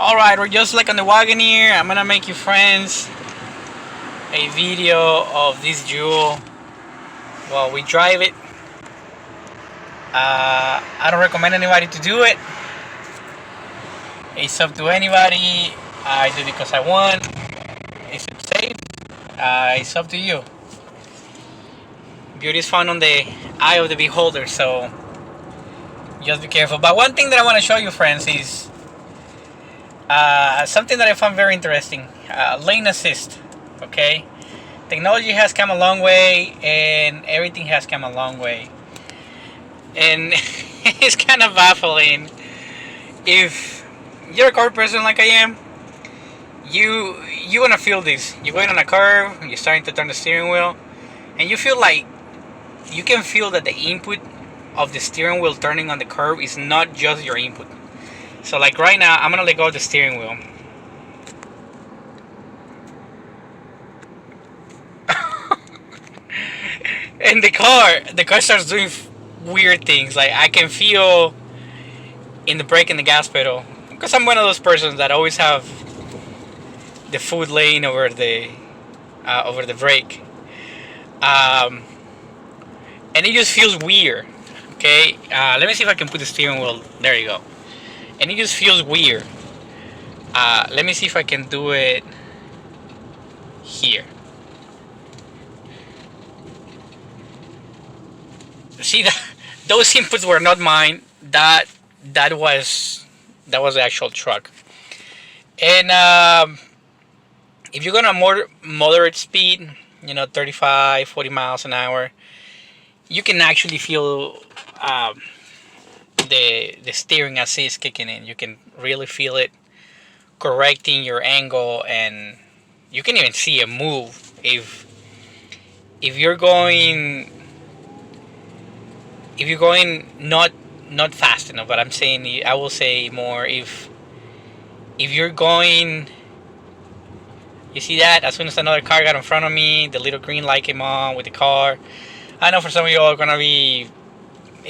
Alright, we're just like on the wagon here. I'm gonna make you friends a video of this Jewel while we drive it. I don't recommend anybody to do it. It's up to anybody. I do it because I want. Is it safe? It's up to you. Beauty is found on the eye of the beholder, so just be careful. But one thing that I want to show you, friends, is something that I found very interesting. Lane assist. Okay, technology has come a long way, and everything has come a long way. And it's kind of baffling. If you're a car person like I am, you wanna feel this. You're going on a curve, you're starting to turn the steering wheel, and you feel like you can feel that the input of the steering wheel turning on the curve is not just your input. So like right now, I'm gonna let go of the steering wheel. And the car starts doing weird things. Like I can feel in the brake and the gas pedal, because I'm one of those persons that always have the foot lane over the brake, um, and it just feels weird. Okay, let me see if I can put the steering wheel. There you go. And it just feels weird. Let me see if I can do it here. See that those inputs were not mine. That was the actual truck. And if you're gonna more moderate speed, 35, 40 miles an hour, you can actually feel the steering assist kicking in. You can really feel it correcting your angle, and you can even see it move if you're going not fast enough. But I'm saying, I will say more, if you're going, you see that as soon as another car got in front of me, the little green light came on with the car. I know for some of you all it's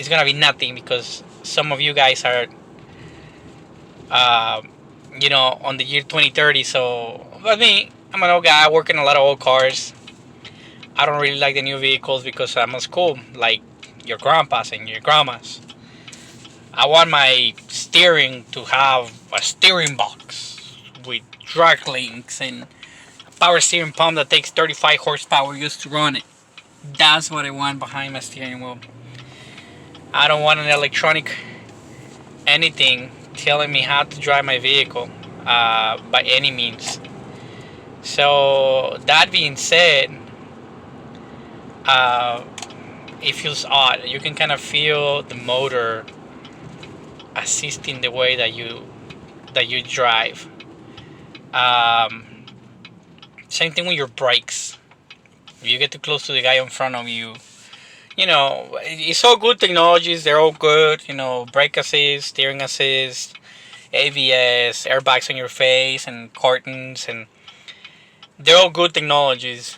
gonna be nothing, because some of you guys are uh, on the year 2030. So but me, I'm an old guy working a lot of old cars. I don't really like the new vehicles because I'm as cool like your grandpas and your grandmas. I want my steering to have a steering box with drag links and a power steering pump that takes 35 horsepower just to run it. That's what I want behind my steering wheel. I don't want an electronic anything telling me how to drive my vehicle by any means. So that being said, uh, it feels odd. You can kind of feel the motor assisting the way that you drive. Um, Same thing with your brakes. If you get too close to the guy in front of you, it's all good technologies. They're all good. Brake assist, steering assist, ABS, airbags on your face, and curtains, and they're all good technologies.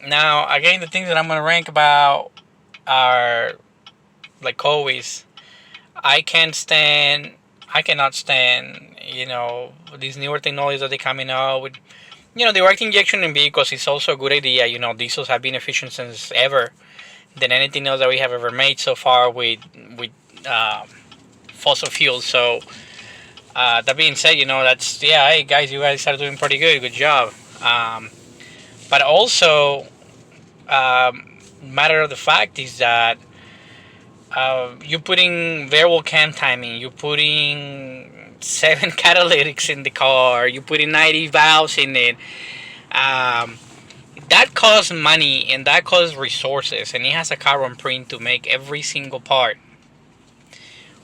Now, again, the things that I'm gonna rank about are, like always, I cannot stand, these newer technologies that they're coming out with. Direct injection in vehicles is also a good idea. Diesels have been efficient since ever than anything else that we have ever made so far with uh, fossil fuels. So that being said, that's, yeah. Hey guys, you guys are doing pretty good. Good job. But also, matter of the fact is that you're putting variable cam timing. You're putting 7 catalytics in the car. You're putting 90 valves in it. That costs money and that costs resources, and it has a carbon print to make every single part.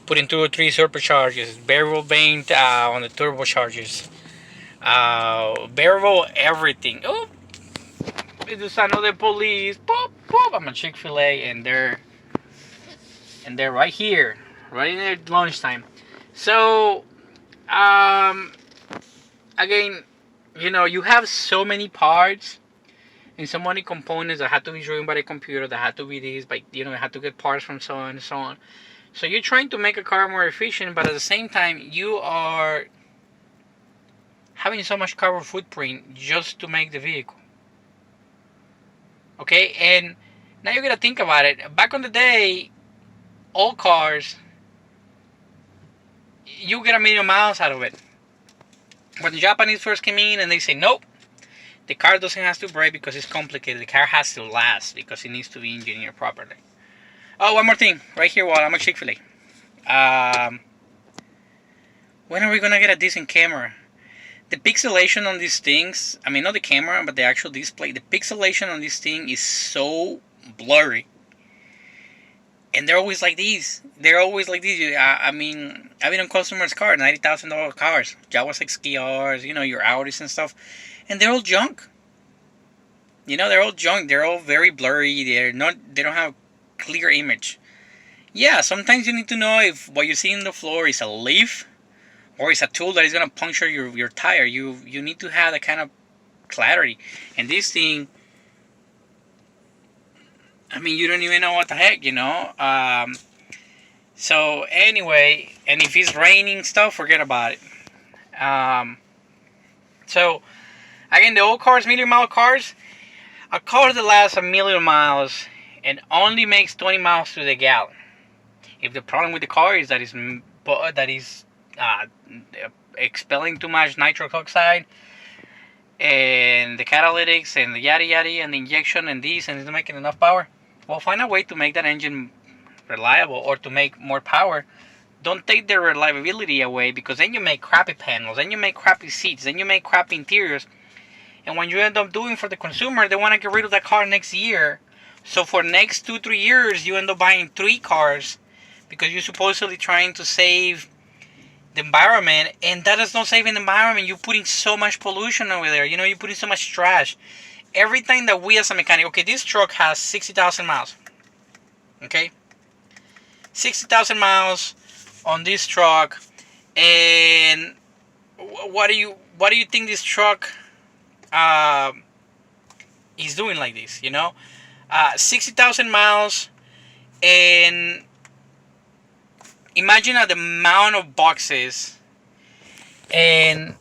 Putting 2 or 3 superchargers, variable vane on the turbochargers, variable everything. Oh, it's another police. Pop, pop. I'm a Chick-fil-A, and they're right here, right in their lunchtime. So, again, you have so many parts and so many components that have to be driven by the computer, that have to be this, but you have to get parts from so on and so on. So you're trying to make a car more efficient, but at the same time, you are having so much carbon footprint just to make the vehicle. Okay, and now you gotta think about it. Back in the day, all cars, you get 1,000,000 miles out of it. When the Japanese first came in and they say, nope, the car doesn't have to brake because it's complicated. The car has to last because it needs to be engineered properly. Oh, one more thing, right here while I'm at Chick-fil-A. When are we gonna get a decent camera? The pixelation on these things, I mean not the camera, but the actual display, the pixelation on this thing is so blurry. And they're always like these. They're always like these. I mean, I've been on customers' cars, $90,000 cars, Jaguar XKRs, your Audis and stuff, and they're all junk. They're all junk. They're all very blurry. They don't have clear image. Yeah, sometimes you need to know if what you see on the floor is a leaf or it's a tool that is gonna puncture your tire. You need to have that kind of clarity. And this thing, I mean, you don't even know what the heck, So anyway, and if it's raining stuff, forget about it. So again, the old cars, 1,000,000 mile cars, a car that lasts 1,000,000 miles and only makes 20 miles to the gallon. If the problem with the car is that is expelling too much nitrous oxide and the catalytics and the yada yada and the injection and this and it's not making enough power, well, find a way to make that engine reliable or to make more power. Don't take the reliability away, because then you make crappy panels, then you make crappy seats, then you make crappy interiors. And when you end up doing for the consumer, they want to get rid of that car next year. So for next 2-3 years, you end up buying 3 cars because you're supposedly trying to save the environment, and that is not saving the environment. You're putting so much pollution over there. You're putting so much trash. Everything that we as a mechanic, okay, this truck has 60,000 miles. Okay, 60,000 miles on this truck, and what do you think this truck is doing like this? 60,000 miles, and imagine the amount of boxes, and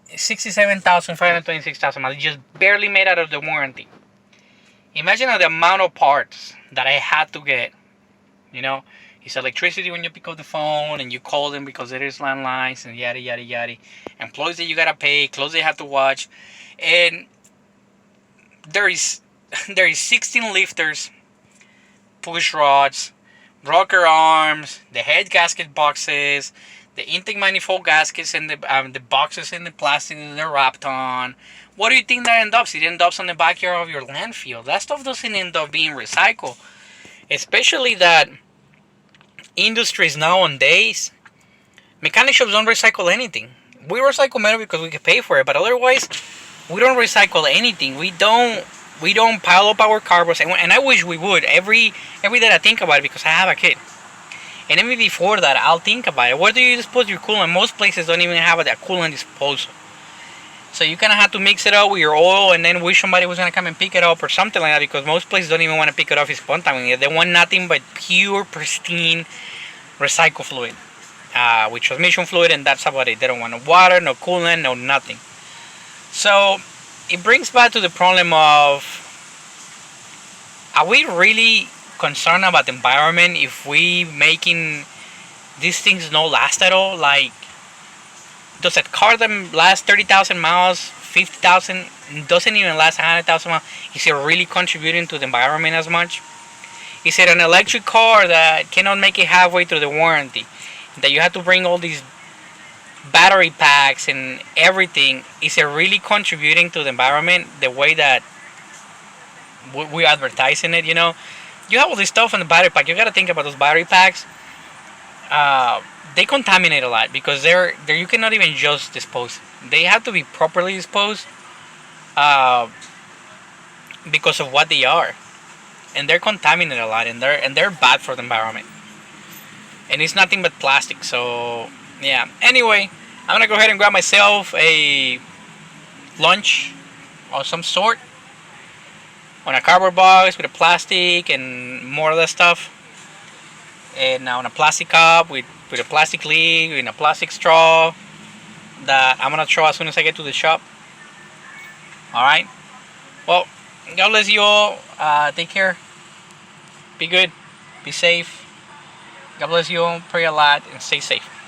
67,526,000 miles just barely made out of the warranty. Imagine the amount of parts that I had to get. It's electricity when you pick up the phone and you call them because there is landlines and yada yada yada. Employees that you gotta pay, clothes they have to watch, and there is 16 lifters, push rods, rocker arms, the head gasket boxes, the intake manifold gaskets, and the boxes in the plastic that they're wrapped on. What do you think that ends up? It ends up on the backyard of your landfill. That stuff doesn't end up being recycled. Especially that industries nowadays, mechanic shops don't recycle anything. We recycle metal because we can pay for it, but otherwise, we don't recycle anything. We don't pile up our cardboard, and I wish we would. Every day I think about it because I have a kid. And even before that, I'll think about it. Where do you dispose your coolant? Most places don't even have a coolant disposal. So you kind of have to mix it up with your oil and then wish somebody was going to come and pick it up or something like that, because most places don't even want to pick it off its contaminated. They want nothing but pure, pristine recycle fluid with transmission fluid, and that's about it. They don't want no water, no coolant, no nothing. So it brings back to the problem of, are we really concerned about the environment if we making these things no last at all? Like, does a car that lasts 30,000 miles, 50,000, doesn't even last 100,000 miles, is it really contributing to the environment as much? Is it an electric car that cannot make it halfway through the warranty, that you have to bring all these battery packs and everything? Is it really contributing to the environment the way that we're advertising it? You have all this stuff in the battery pack. You got to think about those battery packs. They contaminate a lot because they're you cannot even just dispose. They have to be properly disposed because of what they are, and they're contaminated a lot, and they're bad for the environment. And it's nothing but plastic. So yeah. Anyway, I'm gonna go ahead and grab myself a lunch of some sort on a cardboard box with a plastic and more of that stuff, and on a plastic cup with a plastic lid, in a plastic straw, that I'm gonna throw as soon as I get to the shop. All right. Well, God bless you all. Take care. Be good. Be safe. God bless you all. Pray a lot and stay safe.